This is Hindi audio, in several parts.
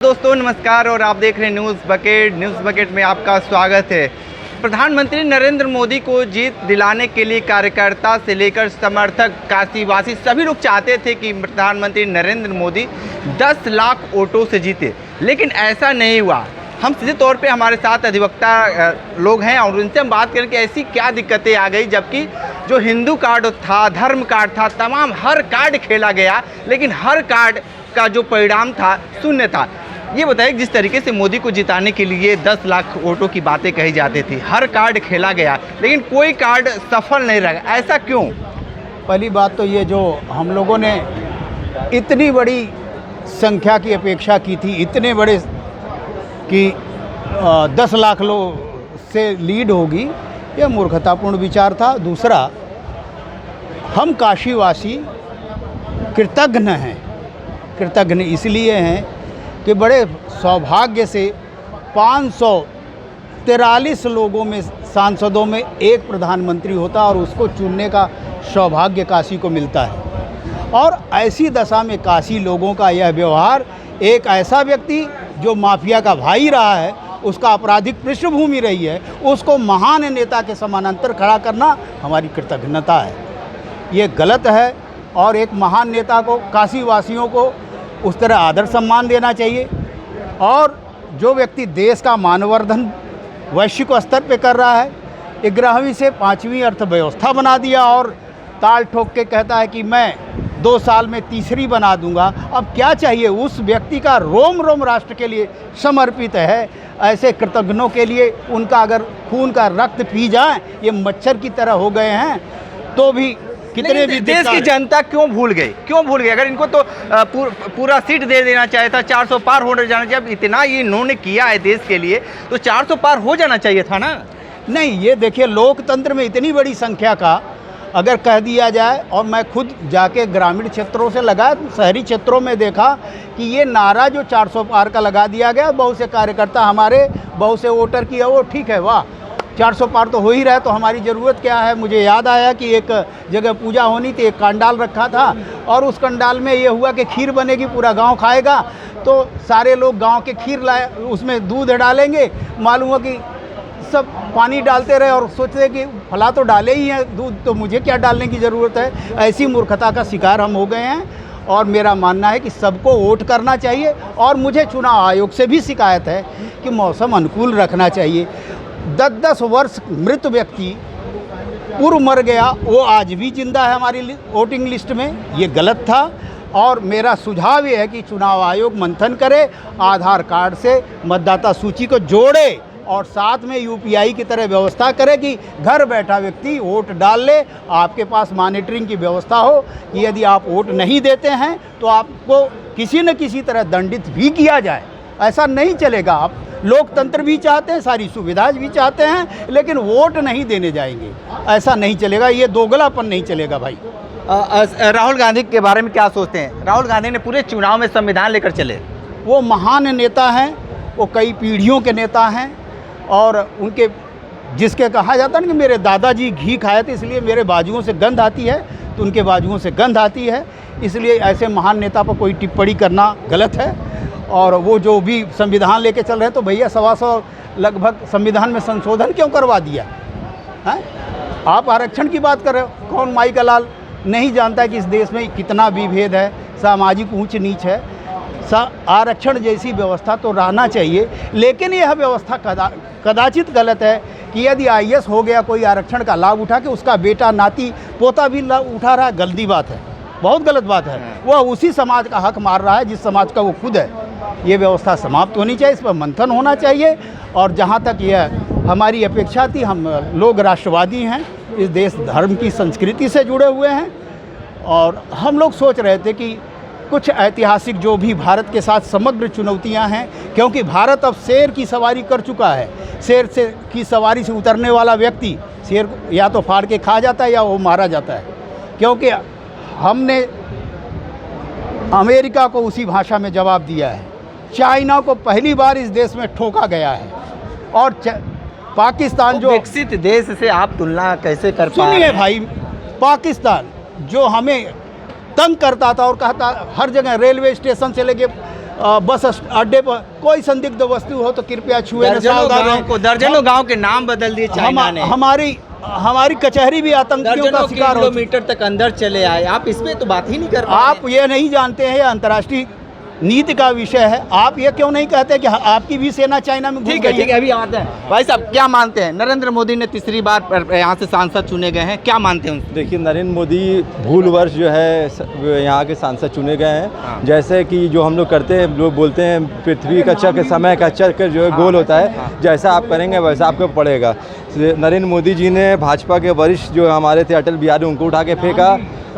दोस्तों नमस्कार और आप देख रहे हैं न्यूज़ बकेट में आपका स्वागत है। प्रधानमंत्री नरेंद्र मोदी को जीत दिलाने के लिए कार्यकर्ता से लेकर समर्थक, काशीवासी सभी लोग चाहते थे कि प्रधानमंत्री नरेंद्र मोदी 10 लाख वोटों से जीते, लेकिन ऐसा नहीं हुआ। हम सीधे तौर पे हमारे साथ अधिवक्ता लोग हैं और उनसे हम बात करें कि ऐसी क्या दिक्कतें आ गई, जबकि जो हिंदू कार्ड था, धर्म कार्ड था, तमाम हर कार्ड खेला गया, लेकिन हर कार्ड का जो परिणाम था शून्य था। ये बताइए, जिस तरीके से मोदी को जिताने के लिए 10 लाख वोटों की बातें कही जाती थी, हर कार्ड खेला गया, लेकिन कोई कार्ड सफल नहीं रहा, ऐसा क्यों? पहली बात तो ये, जो हम लोगों ने इतनी बड़ी संख्या की अपेक्षा की थी, इतने बड़े कि 10 लाख लोग से लीड होगी, यह मूर्खतापूर्ण विचार था। दूसरा, हम काशीवासी कृतज्ञ इसलिए हैं कि बड़े सौभाग्य से 543 लोगों में, सांसदों में एक प्रधानमंत्री होता और उसको चुनने का सौभाग्य काशी को मिलता है। और ऐसी दशा में काशी लोगों का यह व्यवहार, एक ऐसा व्यक्ति जो माफिया का भाई रहा है, उसका आपराधिक पृष्ठभूमि रही है, उसको महान नेता के समानांतर खड़ा करना हमारी कृतज्ञता है। ये गलत है और एक महान नेता को, काशी वासियों को उस तरह आदर सम्मान देना चाहिए। और जो व्यक्ति देश का मानवर्धन वैश्विक स्तर पे कर रहा है, 11वीं से 5वीं अर्थव्यवस्था बना दिया और ताल ठोक के कहता है कि मैं 2 साल में तीसरी बना दूंगा, अब क्या चाहिए? उस व्यक्ति का रोम रोम राष्ट्र के लिए समर्पित है। ऐसे कृतज्ञों के लिए उनका अगर खून का रक्त पी जाए, ये मच्छर की तरह हो गए हैं, तो भी कितने भी देश की जनता क्यों भूल गई? अगर इनको तो पूरा सीट दे देना चाहिए था, 400 पार हो जाना चाहिए। अब इतना ये इन्होंने किया है देश के लिए, तो 400 पार हो जाना चाहिए था ना। नहीं, ये देखिए, लोकतंत्र में इतनी बड़ी संख्या का अगर कह दिया जाए, और मैं खुद जाके ग्रामीण क्षेत्रों से लगा, शहरी क्षेत्रों में देखा कि ये नारा जो 400 पार का लगा दिया गया, बहुत से कार्यकर्ता हमारे, बहुत से वोटर की है, वो ठीक है, वाह 400 पार तो हो ही रहा है, तो हमारी ज़रूरत क्या है? मुझे याद आया कि एक जगह पूजा होनी थी, एक कंडाल रखा था और उस कंडाल में ये हुआ कि खीर बनेगी, पूरा गांव खाएगा, तो सारे लोग गांव के खीर लाए, उसमें दूध डालेंगे, मालूम हो कि सब पानी डालते रहे और सोचते कि फला तो डाले ही हैं दूध, तो मुझे क्या डालने की ज़रूरत है? ऐसी मूर्खता का शिकार हम हो गए हैं। और मेरा मानना है कि सबको वोट करना चाहिए। और मुझे चुनाव आयोग से भी शिकायत है कि मौसम अनुकूल रखना चाहिए। 10-10 वर्ष मृत व्यक्ति पूर्व मर गया, वो आज भी जिंदा है हमारी वोटिंग लिस्ट में, ये गलत था। और मेरा सुझाव ये है कि चुनाव आयोग मंथन करे, आधार कार्ड से मतदाता सूची को जोड़े और साथ में यूपीआई की तरह व्यवस्था करे कि घर बैठा व्यक्ति वोट डाल ले। आपके पास मॉनिटरिंग की व्यवस्था हो कि यदि आप वोट नहीं देते हैं तो आपको किसी न किसी तरह दंडित भी किया जाए। ऐसा नहीं चलेगा। आप लोकतंत्र भी चाहते हैं, सारी सुविधा भी चाहते हैं, लेकिन वोट नहीं देने जाएंगे, ऐसा नहीं चलेगा। ये दोगलापन नहीं चलेगा भाई। राहुल गांधी के बारे में क्या सोचते हैं? राहुल गांधी ने पूरे चुनाव में संविधान लेकर चले। वो महान नेता हैं, वो कई पीढ़ियों के नेता हैं और उनके, जिसके कहा जाता है ना कि मेरे दादाजी घी खाए थे इसलिए मेरे बाजुओं से गंध आती है, तो उनके बाजुओं से गंध आती है। इसलिए ऐसे महान नेता पर कोई टिप्पणी करना गलत है। और वो जो भी संविधान लेके चल रहे हैं, तो भैया 125 लगभग संविधान में संशोधन क्यों करवा दिया है? आप आरक्षण की बात कर रहे हो। कौन माई का लाल नहीं जानता है कि इस देश में कितना विभेद है, सामाजिक ऊंच नीच है। आरक्षण जैसी व्यवस्था तो रहना चाहिए, लेकिन यह व्यवस्था कदाचित गलत है कि यदि आईएएस हो गया कोई आरक्षण का लाभ उठा के उसका बेटा, नाती, पोता भी लाभ उठा रहा है, गलती बात है, बहुत गलत बात है। वह उसी समाज का हक मार रहा है जिस समाज का वो खुद है। ये व्यवस्था समाप्त होनी चाहिए, इस पर मंथन होना चाहिए। और जहाँ तक यह हमारी अपेक्षा थी, हम लोग राष्ट्रवादी हैं, इस देश धर्म की संस्कृति से जुड़े हुए हैं, और हम लोग सोच रहे थे कि कुछ ऐतिहासिक जो भी भारत के साथ समग्र चुनौतियां हैं, क्योंकि भारत अब शेर की सवारी कर चुका है। शेर की सवारी से उतरने वाला व्यक्ति शेर या तो फाड़ के खा जाता है या वो मारा जाता है, क्योंकि हमने अमेरिका को उसी भाषा में जवाब दिया है। चाइना को पहली बार इस देश में ठोका गया है। और पाकिस्तान जो विकसित देश से आप तुलना कैसे कर पा रहे हैं? सुनिए भाई, पाकिस्तान जो हमें तंग करता था और कहता हर जगह रेलवे स्टेशन से लेके बस अड्डे पर कोई संदिग्ध वस्तु हो तो कृपया छुए न सावधान रहें। दर्जनों गांव के नाम बदल दिए चाइना ने। हमारी कचहरी भी आतंकियों का शिकार हो चुकी। किलोमीटर तक अंदर चले आए, आप इस पे तो बात ही नहीं कर रहे। आप ये नहीं जानते हैं, अंतर्राष्ट्रीय नीति का विषय है। आप ये क्यों नहीं कहते कि आपकी भी सेना चाइना में घुस ठीक है, गई ठीक है, अभी आते हैं। भाई साहब, क्या मानते हैं, नरेंद्र मोदी ने तीसरी बार यहाँ से सांसद चुने गए हैं, क्या मानते हैं? देखिए, नरेंद्र मोदी भूलवश जो है यहाँ के सांसद चुने गए हैं। हाँ। जैसे कि जो हम लोग करते हैं, लोग बोलते हैं पृथ्वी का चक्र, समय का चक्र जो है गोल होता है, जैसा आप करेंगे वैसा आपको पड़ेगा। नरेंद्र मोदी जी ने भाजपा के वरिष्ठ जो हमारे थे अटल बिहारी, उनको उठा के फेंका,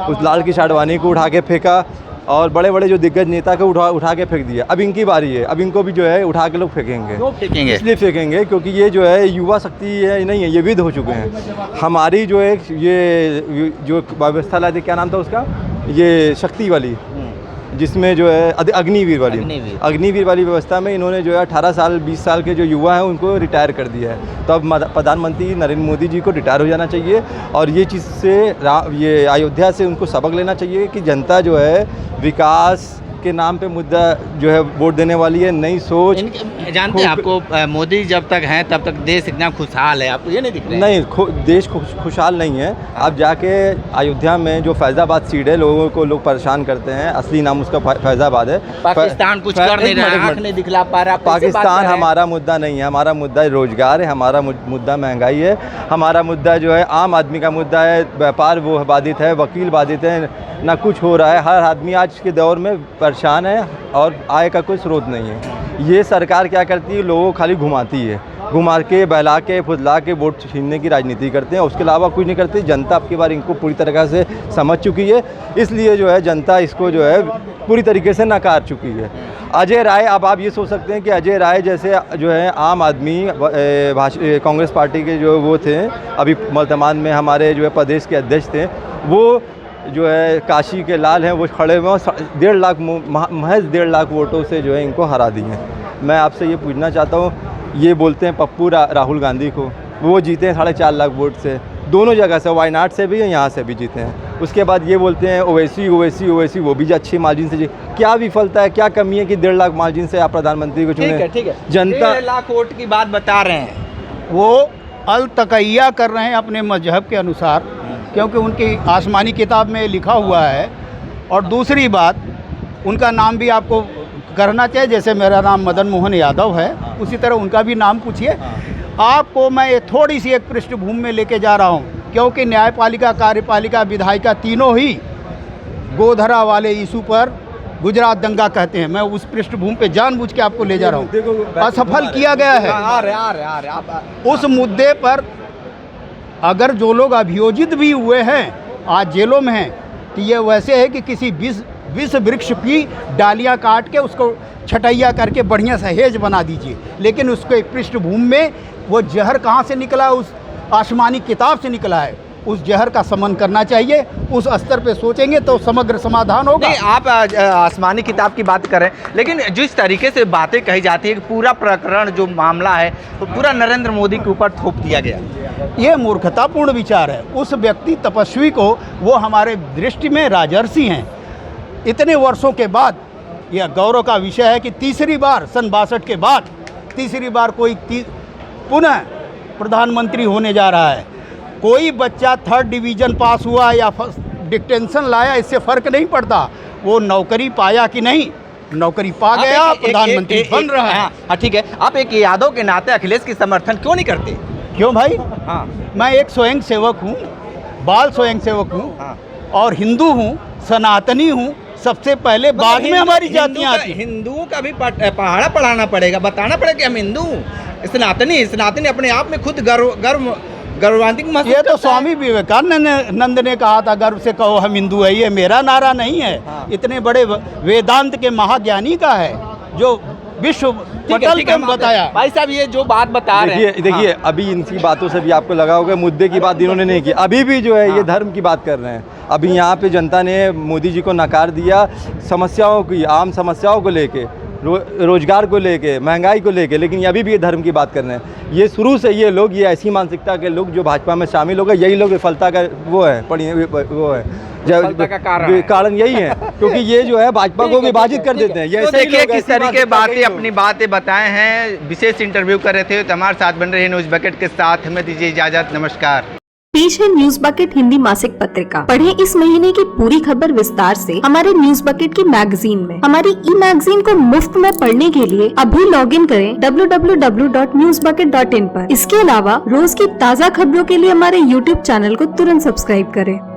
उस लाल कृष्ण आडवाणी को उठा के फेंका, और बड़े बड़े जो दिग्गज नेता को उठा के फेंक दिया। अब इनकी बारी है, अब इनको भी जो है उठा के लोग फेंकेंगे। क्यों फेंकेंगे? इसलिए फेंकेंगे क्योंकि ये जो है युवा शक्ति है नहीं है, ये विद हो चुके हैं। हमारी जो है ये जो व्यवस्था लाई थी, क्या नाम था उसका, ये शक्ति वाली, जिसमें जो है अग्निवीर वाली व्यवस्था में इन्होंने जो है 18 साल 20 साल के जो युवा हैं उनको रिटायर कर दिया है। तो अब प्रधानमंत्री नरेंद्र मोदी जी को रिटायर हो जाना चाहिए, और ये चीज़ से ये अयोध्या से उनको सबक लेना चाहिए कि जनता जो है विकास के नाम पे मुद्दा जो है वोट देने वाली है, नई सोच। जानते हैं, आपको मोदी जब तक हैं तब तक देश इतना खुशहाल है, आपको ये नहीं दिख रहा है? नहीं, देश खुशहाल नहीं है। आप जाके अयोध्या में जो फैज़ाबाद सीट है, लोगों को लोग परेशान करते हैं, असली नाम उसका फैज़ाबाद है। पाकिस्तान कुछ कर नहीं रहा, आँख नहीं दिखला पा रहा। पाकिस्तान हमारा मुद्दा नहीं है, हमारा मुद्दा रोजगार है, हमारा मुद्दा महंगाई है, हमारा मुद्दा जो है आम आदमी का मुद्दा है। व्यापार वो बाधित है, वकील बाधित है, ना कुछ हो रहा है। हर आदमी आज के दौर में परेशान है और आय का कोई स्रोत नहीं है। ये सरकार क्या करती है, लोगों को खाली घुमाती है, घुमा के बहला के फुसला के वोट छीनने की राजनीति करते हैं, उसके अलावा कुछ नहीं करती। जनता अब की बार इनको पूरी तरीक़े से समझ चुकी है, इसलिए जो है जनता इसको जो है पूरी तरीके से नकार चुकी है। अजय राय, अब आप ये सोच सकते हैं कि अजय राय जैसे जो है आम आदमी कांग्रेस पार्टी के जो वो थे, अभी वर्तमान में हमारे जो है प्रदेश के अध्यक्ष थे, वो जो है काशी के लाल हैं, वो खड़े हुए 1.5 लाख महज 1.5 लाख वोटों से जो है इनको हरा दिए हैं। मैं आपसे ये पूछना चाहता हूँ, ये बोलते हैं पप्पू राहुल गांधी को, वो जीते हैं 4.5 लाख वोट से, दोनों जगह से, वायनाड से भी यहाँ से भी जीते हैं। उसके बाद ये बोलते हैं ओवैसी वो भी अच्छी मार्जिन से जीते। क्या विफलता है, क्या कमी है कि 1.5 लाख मार्जिन से आप प्रधानमंत्री को चुने? ठीक है, जनता 1.5 लाख वोट की बात बता रहे हैं, वो अल-तकैया कर रहे हैं अपने मजहब के अनुसार, क्योंकि उनकी आसमानी किताब में लिखा हुआ है। और दूसरी बात, उनका नाम भी आपको करना चाहिए, जैसे मेरा नाम मदन मोहन यादव है, उसी तरह उनका भी नाम पूछिए। आपको मैं ये थोड़ी सी एक पृष्ठभूमि में लेके जा रहा हूँ, क्योंकि न्यायपालिका, कार्यपालिका, विधायिका तीनों ही गोधरा वाले इशू पर गुजरात दंगा कहते हैं। मैं उस पृष्ठभूमि पे जानबूझ के आपको ले जा रहा हूँ, असफल किया गया है। आ रहे उस मुद्दे पर अगर जो लोग अभियोजित भी हुए हैं, आज जेलों में हैं, तो ये वैसे है कि किसी विष वृक्ष की डालियां काट के उसको छटैया करके बढ़िया सहेज बना दीजिए, लेकिन उसके पृष्ठभूमि में वो जहर कहाँ से निकला, उस आसमानी किताब से निकला है। उस जहर का समन करना चाहिए, उस स्तर पे सोचेंगे तो समग्र समाधान होगा। नहीं, आप आसमानी किताब की बात करें, लेकिन जिस तरीके से बातें कही जाती है कि पूरा प्रकरण जो मामला है तो पूरा नरेंद्र मोदी के ऊपर थोप दिया गया, ये मूर्खतापूर्ण विचार है। उस व्यक्ति तपस्वी को, वो हमारे दृष्टि में राजर्षि हैं। इतने वर्षों के बाद यह गौरव का विषय है कि तीसरी बार, सन 62 के बाद तीसरी बार कोई पुनः प्रधानमंत्री होने जा रहा है। कोई बच्चा 3rd डिवीज़न पास हुआ या डिस्टिंक्शन लाया, इससे फ़र्क नहीं पड़ता। वो नौकरी पाया कि नहीं, नौकरी पा गया, प्रधानमंत्री बन रहा है। हाँ, ठीक है। आप एक यादव के नाते अखिलेश की समर्थन क्यों नहीं करते? क्यों भाई? हाँ, मैं एक स्वयं सेवक हूँ, बाल स्वयं सेवक हूँ, हाँ, और हिंदू हूँ, सनातनी हूँ। सबसे पहले बाद में हमारी जातियाँ आती हैं। हिंदुओं का भी पहाड़ा पढ़ाना पड़ेगा, बताना पड़ेगा कि हम हिंदू सनातनी अपने आप में खुद गौरवान्वित महसूस ये तो स्वामी विवेकानंद ने कहा था, गर्व से कहो हम हिंदू है। ये मेरा नारा नहीं है, हाँ। इतने बड़े वेदांत के महाज्ञानी का है, जो विश्व पटल पे बताया। भाई साहब, ये जो बात बता रहे हैं, देखिए, अभी इनकी बातों से भी आपको लगा होगा मुद्दे की बात इन्होंने नहीं की, अभी भी जो है ये धर्म की बात कर रहे हैं। अभी यहाँ पे जनता ने मोदी जी को नकार दिया, समस्याओं की, आम समस्याओं को लेके रोजगार को लेके, महंगाई को लेके, लेकिन अभी भी ये धर्म की बात कर रहे हैं। ये शुरू से ये लोग, ये ऐसी मानसिकता के लोग जो भाजपा में शामिल हो गए, यही लोग विफलता का वो है विफलता का कारण यही है, क्योंकि ये जो है भाजपा को विभाजित कर देते हैं। ये तो ऐसे ही देखिए लोग, किस ऐसी तरीके मानसिकता के बातें लोग। अपनी बातें बताए हैं, विशेष इंटरव्यू कर रहे थे। तो हमारे साथ बन रहे हैं न्यूज़ बकेट के साथ, हमें दीजिए इजाजत, नमस्कार। पेश है न्यूज बकेट हिंदी मासिक पत्रिका। पढ़ें इस महीने की पूरी खबर विस्तार से हमारे न्यूज बकेट की मैगजीन में। हमारी ई मैगजीन को मुफ्त में पढ़ने के लिए अभी लॉगिन करें www.newsbucket.in पर। इसके अलावा रोज की ताज़ा खबरों के लिए हमारे YouTube चैनल को तुरंत सब्सक्राइब करें।